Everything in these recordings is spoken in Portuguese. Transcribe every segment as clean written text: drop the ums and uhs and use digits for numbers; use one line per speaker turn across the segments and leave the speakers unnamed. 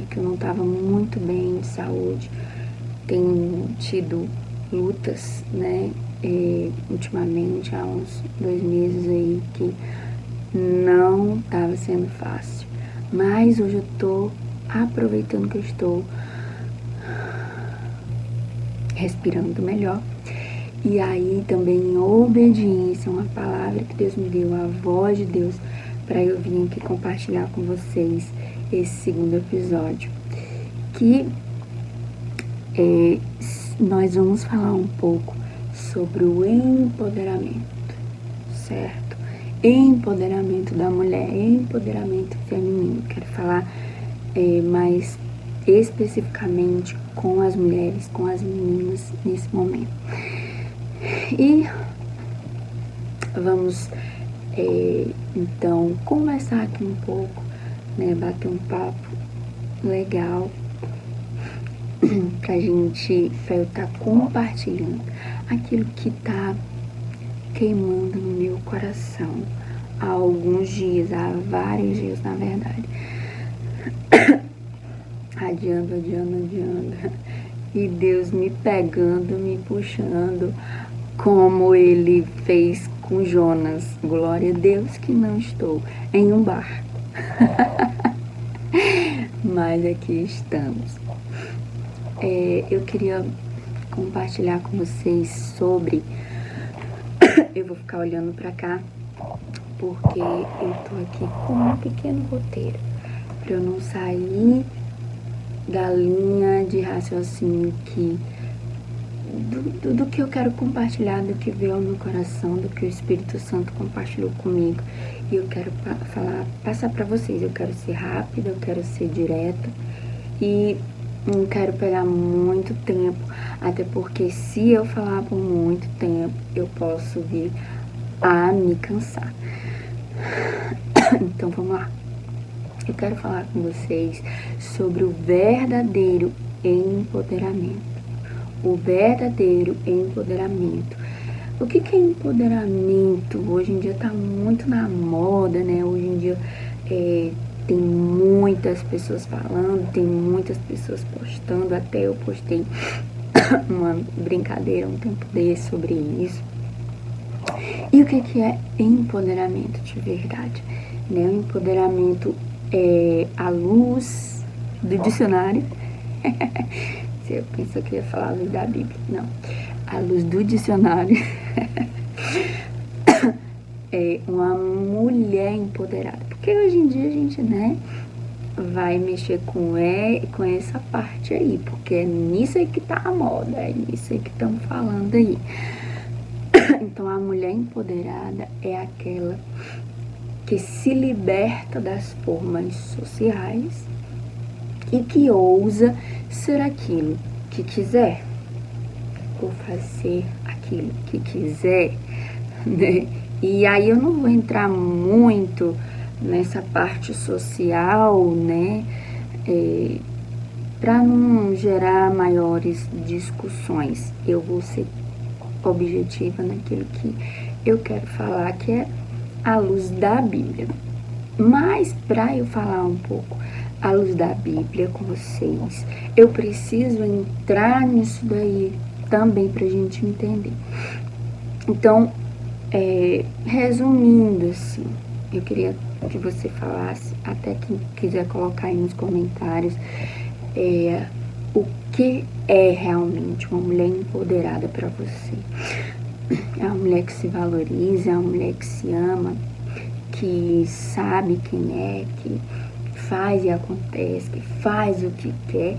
que eu não estava muito bem de saúde. Tenho tido lutas, né, ultimamente, há uns 2 meses aí, que não estava sendo fácil. Mas hoje eu tô aproveitando que eu estou respirando melhor. E aí também em obediência, uma palavra que Deus me deu, a voz de Deus, para eu vir aqui compartilhar com vocês esse segundo episódio. Que nós vamos falar um pouco sobre o empoderamento, certo? Empoderamento da mulher, empoderamento feminino. Quero falar mais especificamente com as mulheres, com as meninas nesse momento. E vamos então conversar aqui um pouco, né, bater um papo legal pra gente, pra eu estar compartilhando aquilo que tá queimando no meu coração há alguns dias, há vários dias na verdade. Adiando. E Deus me pegando, me puxando, como Ele fez com Jonas. Glória a Deus que não estou em um barco. Mas aqui estamos. Eu queria compartilhar com vocês sobre... Eu vou ficar olhando pra cá, porque eu tô aqui com um pequeno roteiro, pra eu não sair da linha de raciocínio do que eu quero compartilhar, do que veio ao meu coração, do que o Espírito Santo compartilhou comigo. E eu quero passar pra vocês. Eu quero ser rápida, eu quero ser direta e não quero pegar muito tempo, até porque se eu falar por muito tempo, eu posso vir a me cansar. Então vamos lá. Eu quero falar com vocês sobre o verdadeiro empoderamento. O verdadeiro empoderamento. O que é empoderamento? Hoje em dia tá muito na moda, né? Hoje em dia tem muitas pessoas falando, tem muitas pessoas postando. Até eu postei uma brincadeira um tempo desse sobre isso. E o que é empoderamento de verdade? Né? O empoderamento é a luz do dicionário. Eu pensei que ia falar a luz da Bíblia. Não. A luz do dicionário é uma mulher empoderada. Porque hoje em dia a gente, né, vai mexer com essa parte aí. Porque é nisso aí que tá a moda. É nisso aí que estão falando aí. Então a mulher empoderada é aquela que se liberta das formas sociais e que ousa ser aquilo que quiser, ou fazer aquilo que quiser, né? E aí eu não vou entrar muito nessa parte social, né? Para não gerar maiores discussões. Eu vou ser objetiva naquilo que eu quero falar, que é à luz da Bíblia. Mas para eu falar um pouco à luz da Bíblia com vocês, eu preciso entrar nisso daí também pra gente entender. Então, resumindo assim, eu queria que você falasse, até quem quiser colocar aí nos comentários, o que é realmente uma mulher empoderada para você. É uma mulher que se valoriza, é uma mulher que se ama, que sabe quem é, que faz e acontece, que faz o que quer.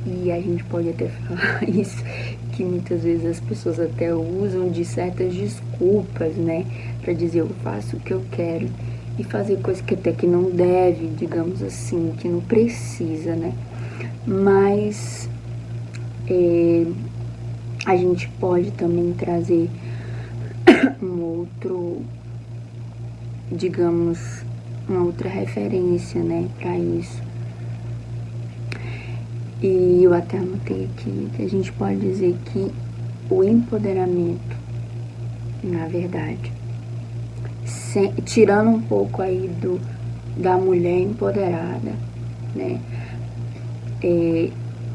E a gente pode até falar isso, que muitas vezes as pessoas até usam de certas desculpas, né, pra dizer eu faço o que eu quero e fazer coisas que até que não deve, digamos assim, que não precisa, né. Mas a gente pode também trazer um outro, digamos, uma outra referência, né, para isso. E eu até anotei aqui que a gente pode dizer que o empoderamento, na verdade, tirando um pouco aí da mulher empoderada, né,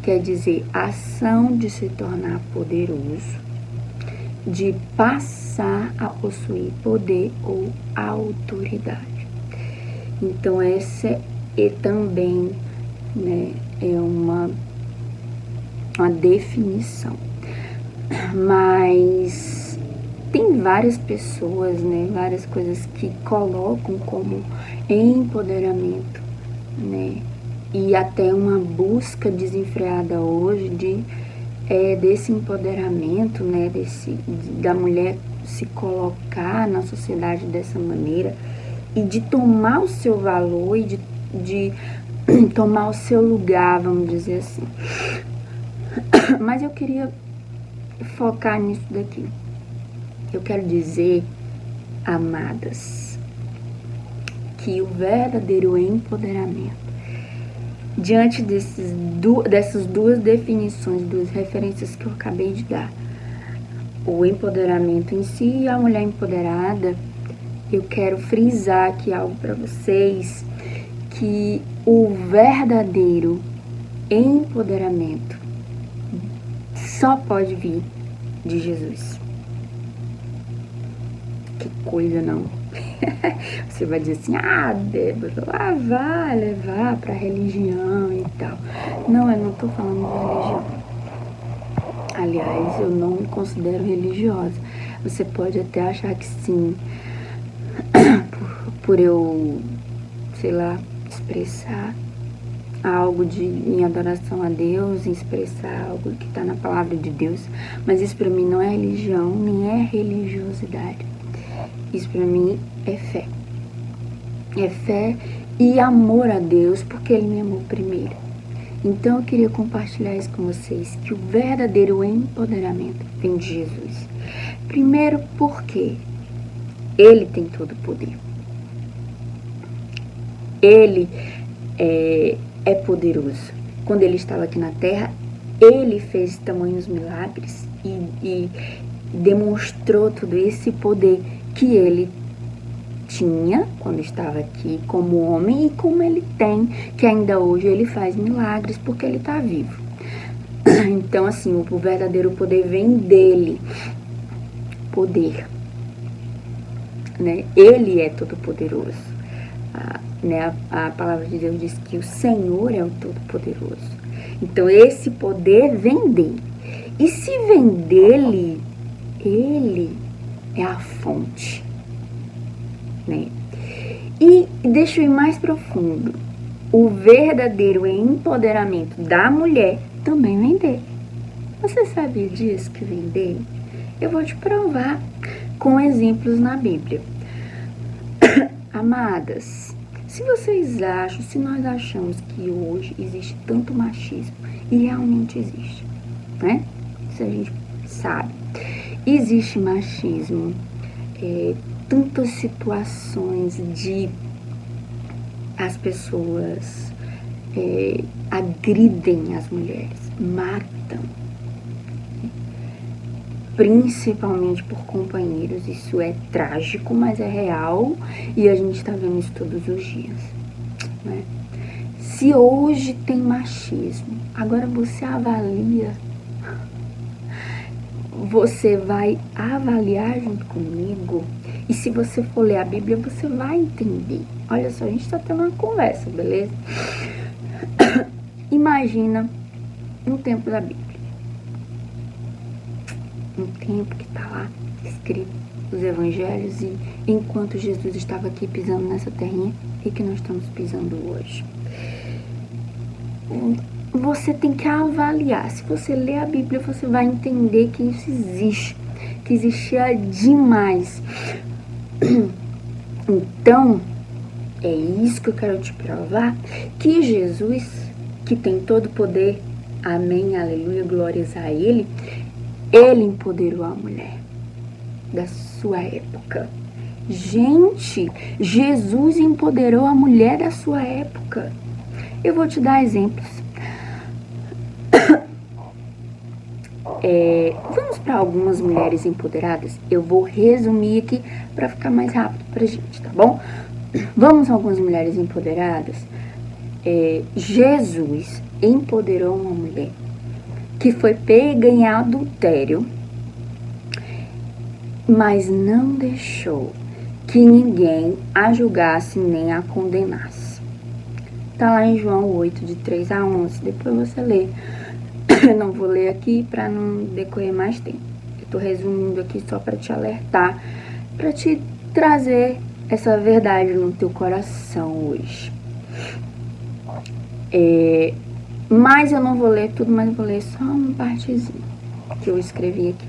quer dizer ação de se tornar poderoso, de passar a possuir poder ou autoridade. Então essa é também, né, é uma definição. Mas tem várias pessoas, né, várias coisas que colocam como empoderamento, né, e até uma busca desenfreada hoje desse empoderamento, né, da mulher se colocar na sociedade dessa maneira e de tomar o seu valor e de tomar o seu lugar, vamos dizer assim. Mas eu queria focar nisso daqui. Eu quero dizer, amadas, que o verdadeiro empoderamento, diante dessas duas definições, duas referências que eu acabei de dar, o empoderamento em si e a mulher empoderada, eu quero frisar aqui algo para vocês, que o verdadeiro empoderamento só pode vir de Jesus. Que coisa, não? Você vai dizer assim, Débora, vai levar pra religião e tal. Não, eu não tô falando de religião. Aliás, eu não me considero religiosa. Você pode até achar que sim, por eu, sei lá, expressar algo em adoração a Deus, expressar algo que está na palavra de Deus, mas isso para mim não é religião, nem é religiosidade. Isso para mim é fé. É fé e amor a Deus, porque Ele me amou primeiro. Então eu queria compartilhar isso com vocês, que o verdadeiro empoderamento vem de Jesus. Primeiro porque Ele tem todo o poder. Ele é poderoso. Quando Ele estava aqui na terra, Ele fez tamanhos milagres e demonstrou todo esse poder que Ele tinha quando estava aqui como homem e como Ele tem, que ainda hoje Ele faz milagres porque Ele está vivo. Então, assim, o verdadeiro poder vem dEle. Poder, né? Ele é todo poderoso. Né? A palavra de Deus diz que o Senhor é o Todo-Poderoso. Então, esse poder vem dele. E se vem dele, ele é a fonte. Né? E deixa eu ir mais profundo. O verdadeiro empoderamento da mulher também vem dele. Você sabia disso que vem dele? Eu vou te provar com exemplos na Bíblia. Amadas, se nós achamos que hoje existe tanto machismo, e realmente existe, né? Isso a gente sabe. Existe machismo, tantas situações de as pessoas agridem as mulheres, matam, principalmente por companheiros. Isso é trágico, mas é real e a gente está vendo isso todos os dias, né? Se hoje tem machismo, agora você avalia, você vai avaliar junto comigo, e se você for ler a Bíblia, você vai entender. Olha só, a gente está tendo uma conversa, beleza? Imagina no tempo da Bíblia. Um tempo que está lá escrito os evangelhos, e enquanto Jesus estava aqui pisando nessa terrinha e que nós estamos pisando hoje. Você tem que avaliar. Se você ler a Bíblia, você vai entender que isso existe, que existia demais. Então, é isso que eu quero te provar, que Jesus, que tem todo o poder, amém, aleluia, glórias a Ele, Ele empoderou a mulher da sua época. Gente, Jesus empoderou a mulher da sua época. Eu vou te dar exemplos. Vamos para algumas mulheres empoderadas. Eu vou resumir aqui para ficar mais rápido pra gente, tá bom? Vamos a algumas mulheres empoderadas. Jesus empoderou uma mulher que foi pega em adultério, mas não deixou que ninguém a julgasse nem a condenasse. Está lá em João 8, de 3 a 11. Depois você lê. Eu não vou ler aqui para não decorrer mais tempo. Eu estou resumindo aqui só para te alertar, para te trazer essa verdade no teu coração hoje. Mas eu não vou ler tudo, mas eu vou ler só uma partezinha que eu escrevi aqui.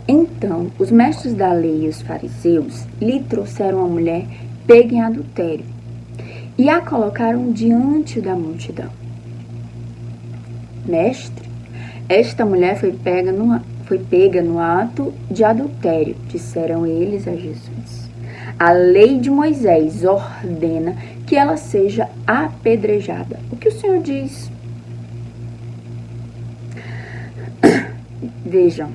Então, os mestres da lei e os fariseus lhe trouxeram a mulher pega em adultério e a colocaram diante da multidão. Mestre, esta mulher foi pega no ato de adultério, disseram eles a Jesus. A lei de Moisés ordena que ela seja apedrejada. O que o Senhor diz? Vejam,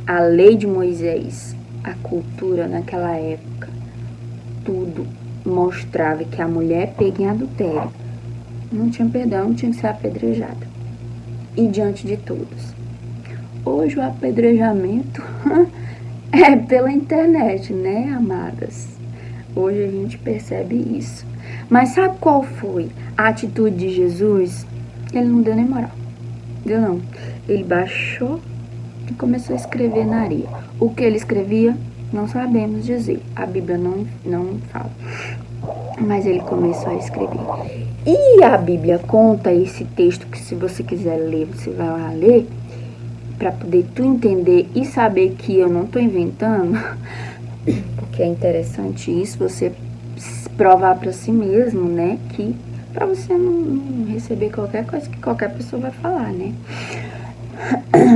a lei de Moisés, a cultura naquela época, tudo mostrava que a mulher pega em adultério não tinha perdão, tinha que ser apedrejada. E diante de todos. Hoje o apedrejamento é pela internet, né, amadas? Hoje a gente percebe isso. Mas sabe qual foi a atitude de Jesus? Ele não deu nem moral. Deu não. Ele baixou e começou a escrever na areia. O que ele escrevia, não sabemos dizer. A Bíblia não fala. Mas ele começou a escrever. E a Bíblia conta esse texto que, se você quiser ler, você vai lá ler, para poder tu entender e saber que eu não estou inventando, porque é interessante isso, você provar para si mesmo, né, que para você não receber qualquer coisa que qualquer pessoa vai falar, né.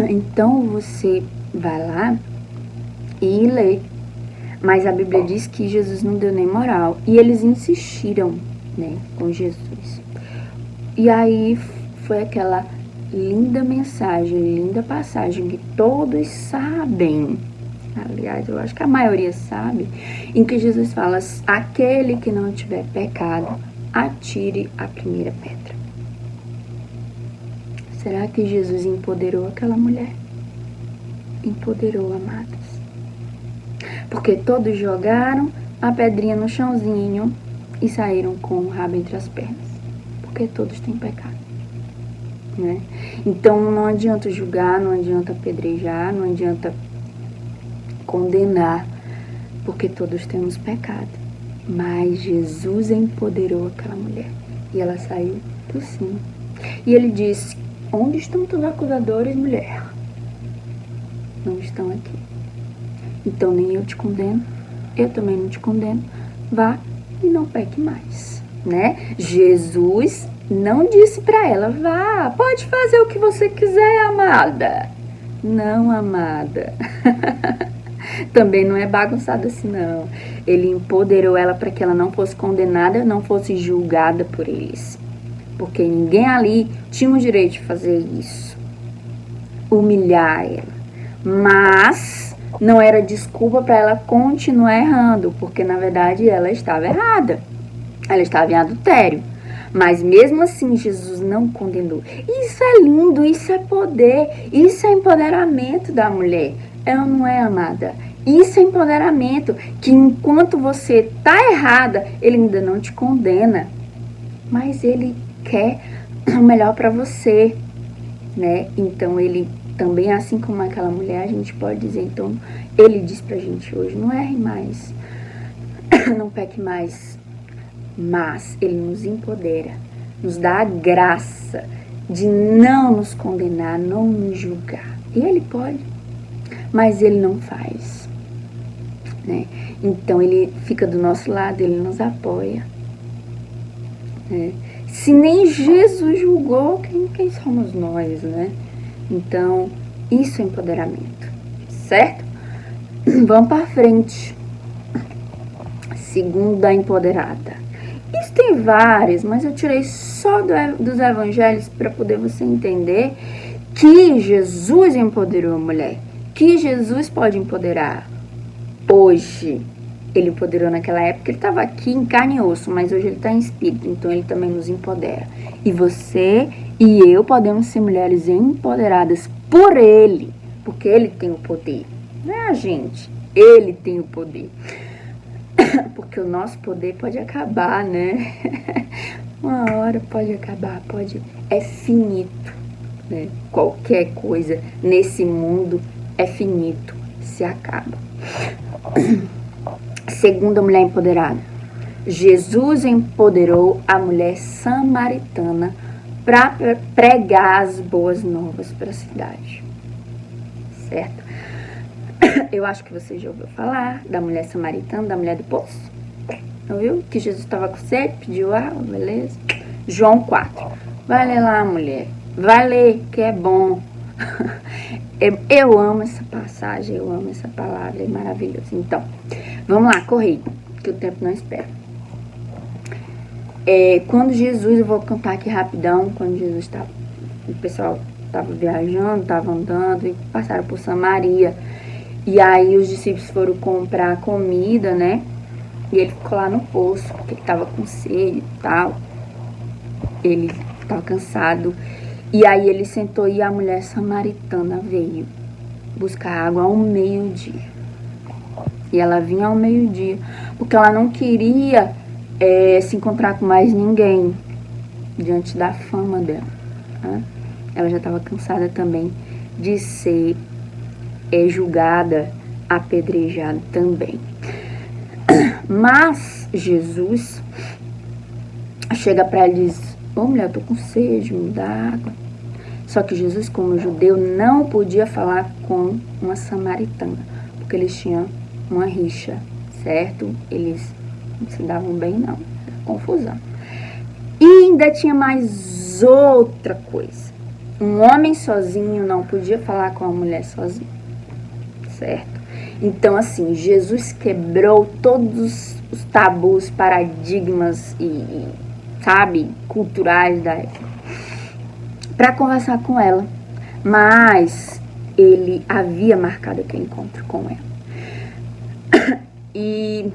Então você vai lá e lê. Mas a Bíblia diz que Jesus não deu nem moral. E eles insistiram, né, com Jesus. E aí foi aquela linda mensagem, linda passagem que todos sabem. Aliás, eu acho que a maioria sabe. Em que Jesus fala: aquele que não tiver pecado, atire a primeira pedra. Será que Jesus empoderou aquela mulher? Empoderou, amados. Porque todos jogaram a pedrinha no chãozinho e saíram com o rabo entre as pernas. Porque todos têm pecado, né? Então não adianta julgar, não adianta apedrejar, não adianta condenar, porque todos temos pecado. Mas Jesus empoderou aquela mulher e ela saiu por cima. E ele disse: onde estão teus acusadores, mulher? Não estão aqui. Então nem eu te condeno, eu também não te condeno. Vá e não peque mais, né? Jesus não disse para ela: vá, pode fazer o que você quiser, amada. Não, amada. Também não é bagunçado assim, não. Ele empoderou ela para que ela não fosse condenada, não fosse julgada por eles. Porque ninguém ali tinha o direito de fazer isso. Humilhar ela. Mas não era desculpa para ela continuar errando, porque na verdade ela estava errada. Ela estava em adultério. Mas mesmo assim Jesus não condenou. Isso é lindo, isso é poder, isso é empoderamento da mulher. Ela não é, amada. Isso é empoderamento, que enquanto você está errada, ele ainda não te condena. Mas ele quer o melhor para você, né? Então ele também, assim como aquela mulher, a gente pode dizer, então, ele diz pra gente hoje: não erre mais, não peque mais. Mas ele nos empodera, nos dá a graça de não nos condenar, não nos julgar. E ele pode, mas ele não faz, né? Então ele fica do nosso lado, ele nos apoia, né? Se nem Jesus julgou, quem somos nós, né? Então, isso é empoderamento, certo? Vamos para frente. Segunda empoderada. Isso tem várias, mas eu tirei só dos evangelhos para poder você entender que Jesus empoderou a mulher, que Jesus pode empoderar hoje, ele empoderou naquela época, ele estava aqui em carne e osso, mas hoje ele está em espírito, então ele também nos empodera. E você e eu podemos ser mulheres empoderadas por ele, porque ele tem o poder. Não é a gente, ele tem o poder. Porque o nosso poder pode acabar, né? Uma hora pode acabar, é finito, né? Qualquer coisa nesse mundo é finito, se acaba. Segunda mulher empoderada. Jesus empoderou a mulher samaritana para pregar as boas novas para a cidade. Certo? Eu acho que você já ouviu falar da mulher samaritana, da mulher do poço. Ouviu? Que Jesus estava com sede, pediu água, beleza? João 4. Vai ler lá, mulher. Vai ler, que é bom. Eu amo essa passagem, eu amo essa palavra, é maravilhoso. Então, vamos lá, corrida, que o tempo não espera. Quando Jesus, eu vou contar aqui rapidão, quando Jesus estava, o pessoal estava viajando, estava andando e passaram por Samaria. E aí os discípulos foram comprar comida, né? E ele ficou lá no poço, porque ele estava com sede e tal. Ele estava cansado. E aí ele sentou e a mulher samaritana veio buscar água ao meio-dia. E ela vinha ao meio-dia, porque ela não queria se encontrar com mais ninguém diante da fama dela. Né? Ela já estava cansada também de ser julgada, apedrejada também. Mas Jesus chega para ela e diz: ô mulher, eu tô com sede, me dá água. Só que Jesus, como judeu, não podia falar com uma samaritana, porque eles tinham uma rixa, certo? Eles não se davam bem, não. Era confusão. E ainda tinha mais outra coisa. Um homem sozinho não podia falar com uma mulher sozinha, certo? Então, assim, Jesus quebrou todos os tabus, paradigmas e sabe, culturais da época, para conversar com ela. Mas ele havia marcado aquele encontro com ela. E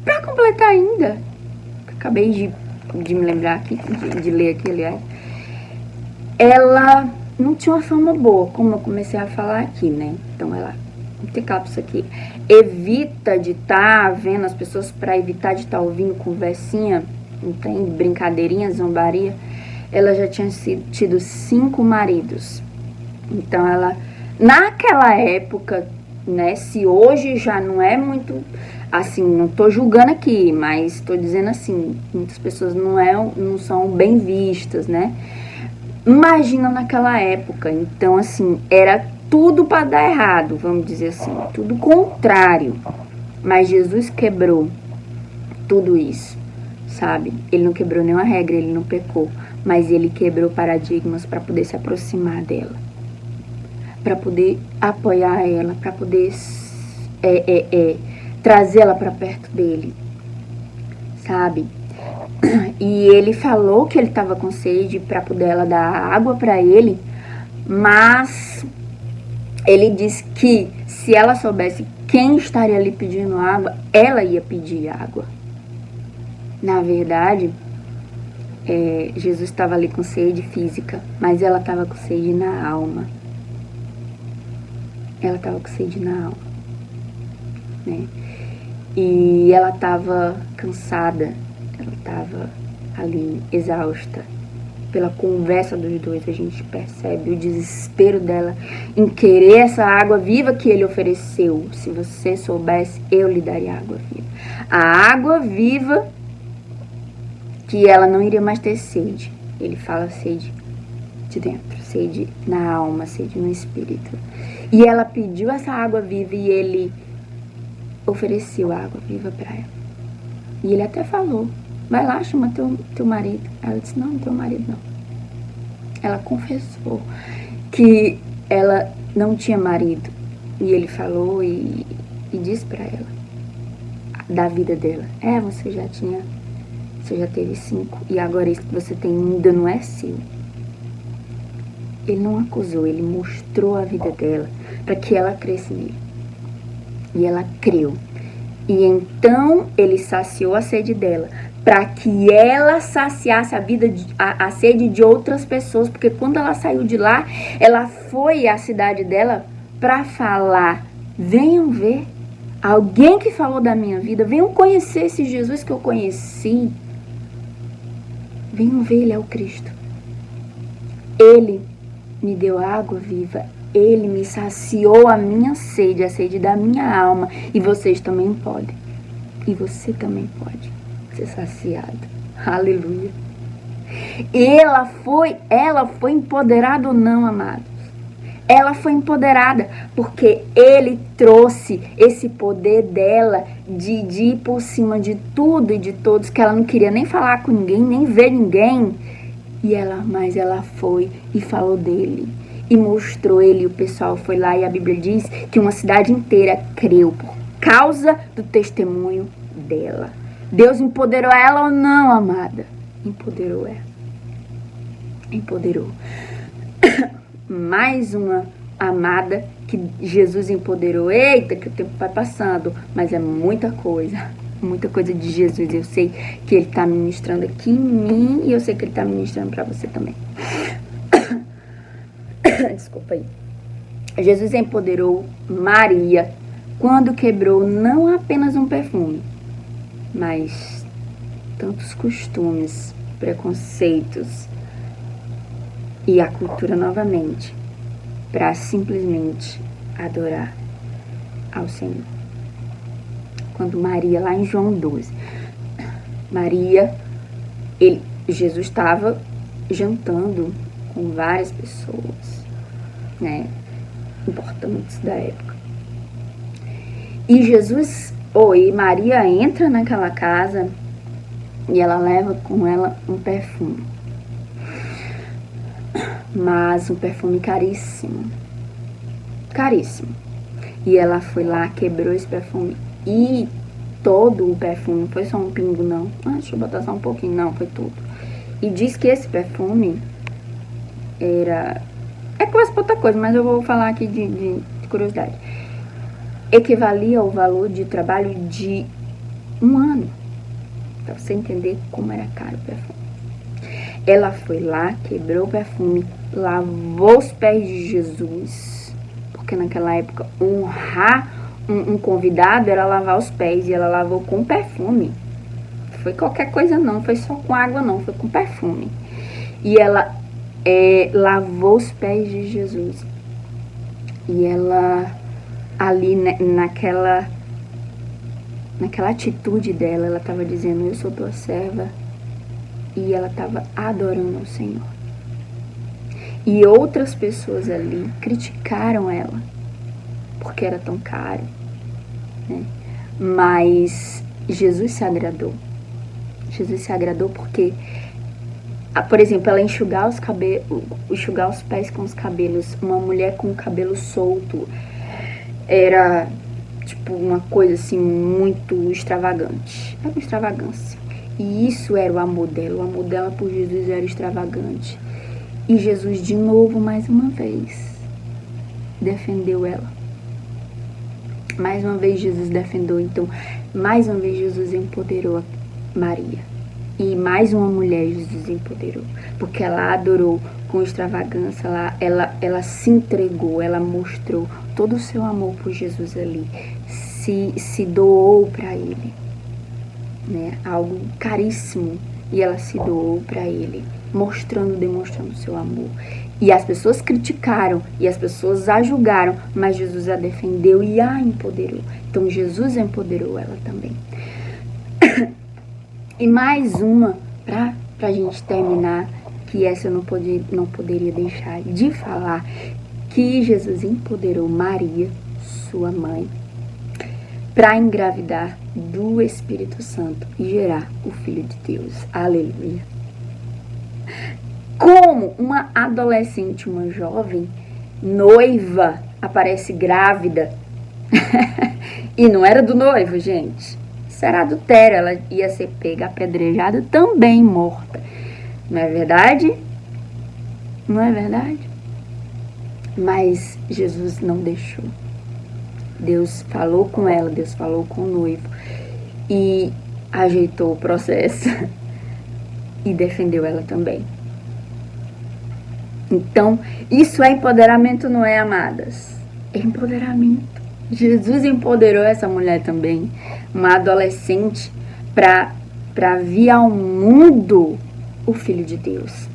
para completar ainda, acabei de me lembrar aqui, de ler aqui, aliás, ela não tinha uma fama boa, como eu comecei a falar aqui, né? Então ela, vou ter isso aqui, evita de estar vendo as pessoas, para evitar de estar ouvindo conversinha, não tem brincadeirinha, zombaria. Ela já tinha tido 5 maridos. Então ela, naquela época, né, se hoje já não é muito, assim, não tô julgando aqui, mas tô dizendo assim, muitas pessoas não são bem vistas, né? Imagina naquela época. Então, assim, era tudo para dar errado, vamos dizer assim, tudo contrário. Mas Jesus quebrou tudo isso, sabe? Ele não quebrou nenhuma regra, ele não pecou, mas ele quebrou paradigmas para poder se aproximar dela, para poder apoiar ela, para poder trazê-la para perto dele, sabe? E ele falou que ele estava com sede para poder ela dar água para ele, mas ele disse que se ela soubesse quem estaria ali pedindo água, ela ia pedir água. Na verdade, Jesus estava ali com sede física, mas ela estava com sede na alma. Ela estava com sede na alma, né? E ela estava cansada, ela estava ali exausta. Pela conversa dos dois, a gente percebe o desespero dela em querer essa água viva que ele ofereceu. Se você soubesse, eu lhe daria água viva. A água viva que ela não iria mais ter sede. Ele fala sede de dentro, sede na alma, sede no espírito. E ela pediu essa água viva e ele ofereceu a água viva para ela. E ele até falou: vai lá, chama teu marido. Ela disse: não tenho marido não. Ela confessou que ela não tinha marido. E ele falou e disse para ela da vida dela: você já teve 5 e agora isso que você tem ainda não é seu. Ele não acusou, ele mostrou a vida dela para que ela cresça nele. E ela creu. E então ele saciou a sede dela, para que ela saciasse a sede de outras pessoas, porque quando ela saiu de lá, ela foi à cidade dela para falar: venham ver, alguém que falou da minha vida, venham conhecer esse Jesus que eu conheci, venham ver, ele é o Cristo. Ele me deu água viva, ele me saciou a minha sede, a sede da minha alma, e vocês também podem. E você também pode ser saciado. Aleluia. Ela foi empoderada ou não, amados? Ela foi empoderada porque ele trouxe esse poder dela de ir por cima de tudo e de todos, que ela não queria nem falar com ninguém, nem ver ninguém. Mas ela foi e falou dele. E mostrou ele, e o pessoal foi lá, e a Bíblia diz que uma cidade inteira creu por causa do testemunho dela. Deus empoderou ela ou não, amada? Empoderou ela. Empoderou. Mais uma amada que Jesus empoderou. Eita, que o tempo vai passando, mas é muita coisa de Jesus. Eu sei que ele está ministrando aqui em mim, e eu sei que ele está ministrando para você também. Desculpa aí. Jesus empoderou Maria quando quebrou não apenas um perfume, mas tantos costumes, preconceitos e a cultura novamente, para simplesmente adorar ao Senhor. Quando Maria, lá em João 12, Jesus estava jantando com várias pessoas, né, importantes da época. E Maria entra naquela casa e ela leva com ela um perfume. Mas um perfume caríssimo. Caríssimo. E ela foi lá, quebrou esse perfume. E todo o perfume, não foi só um pingo, não. Deixa eu botar só um pouquinho, não, foi tudo. E diz que esse perfume era... É quase outra coisa, mas eu vou falar aqui de curiosidade. Equivalia ao valor de trabalho de um ano. Pra você entender como era caro o perfume. Ela foi lá, quebrou o perfume, lavou os pés de Jesus. Porque naquela época, honrar um convidado era lavar os pés. E ela lavou com perfume. Não foi qualquer coisa não, foi só com água não, foi com perfume. E ela lavou os pés de Jesus. E ela, ali naquela atitude dela, ela estava dizendo: eu sou tua serva. E ela estava adorando ao Senhor. E outras pessoas ali criticaram ela, porque era tão caro, né? Mas Jesus se agradou. Jesus se agradou porque, por exemplo, ela enxugar os pés com os cabelos. Uma mulher com o cabelo solto era tipo uma coisa assim muito extravagante. Era uma extravagância. E isso era o amor dela. O amor dela por Jesus era extravagante. E Jesus, de novo, mais uma vez, defendeu ela. Mais uma vez Jesus defendeu. Então, mais uma vez Jesus empoderou Maria. E mais uma mulher Jesus empoderou. Porque ela adorou com extravagância. Ela se entregou. Ela mostrou todo o seu amor por Jesus ali. Se doou para ele. Né? Algo caríssimo. E ela se doou para ele. Demonstrando seu amor. E as pessoas criticaram, e as pessoas a julgaram, mas Jesus a defendeu e a empoderou. Então Jesus empoderou ela também. E mais uma, para a gente terminar, que essa eu não poderia deixar de falar, que Jesus empoderou Maria, sua mãe, para engravidar do Espírito Santo e gerar o Filho de Deus. Aleluia. Como uma adolescente, uma jovem, noiva, aparece grávida. E não era do noivo, gente. Isso era adultério. Ela ia ser pega, apedrejada, também morta. Não é verdade? Não é verdade? Mas Jesus não deixou. Deus falou com ela, Deus falou com o noivo e ajeitou o processo e defendeu ela também. Então, isso é empoderamento, não é, amadas? É empoderamento. Jesus empoderou essa mulher também, uma adolescente, para vir ao mundo o Filho de Deus.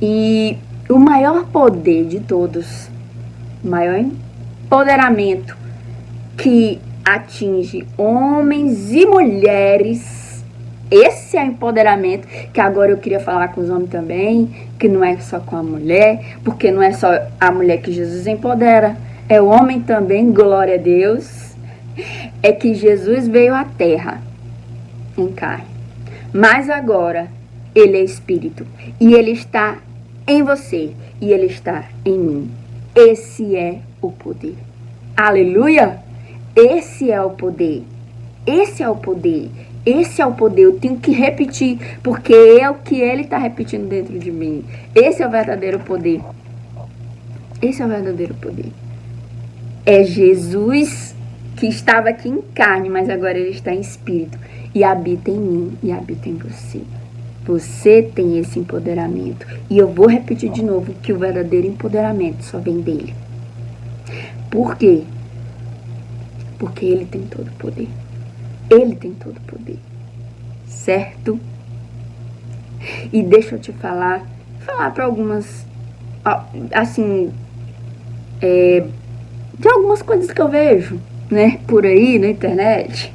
E o maior poder de todos, o maior empoderamento que atinge homens e mulheres, esse é o empoderamento que agora eu queria falar com os homens também, que não é só com a mulher, porque não é só a mulher que Jesus empodera, é o homem também, glória a Deus, é que Jesus veio à terra em carne, mas agora ele é espírito e ele está em você e ele está em mim. Esse é o poder. Aleluia! Esse é o poder. Esse é o poder. Esse é o poder. Eu tenho que repetir, porque é o que ele está repetindo dentro de mim. Esse é o verdadeiro poder. Esse é o verdadeiro poder. É Jesus que estava aqui em carne, mas agora ele está em espírito e habita em mim e habita em você. Você tem esse empoderamento. E eu vou repetir de novo que o verdadeiro empoderamento só vem dele. Por quê? Porque ele tem todo o poder. Ele tem todo o poder. Certo? E deixa eu te falar para algumas, assim, de algumas coisas que eu vejo, né, por aí na internet.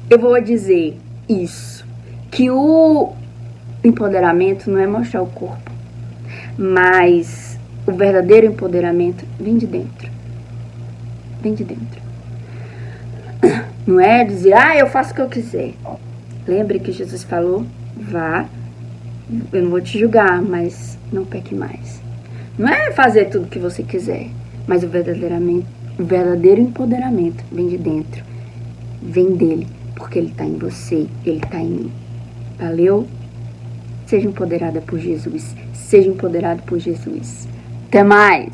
Eu vou dizer isso, que o empoderamento não é mostrar o corpo, mas o verdadeiro empoderamento vem de dentro. Vem de dentro. Não é dizer, eu faço o que eu quiser. Lembre que Jesus falou, vá, eu não vou te julgar, mas não peque mais. Não é fazer tudo o que você quiser, mas o verdadeiro empoderamento vem de dentro. Vem dele, porque ele está em você, ele está em mim. Valeu? Seja empoderada por Jesus. Seja empoderado por Jesus. Até mais!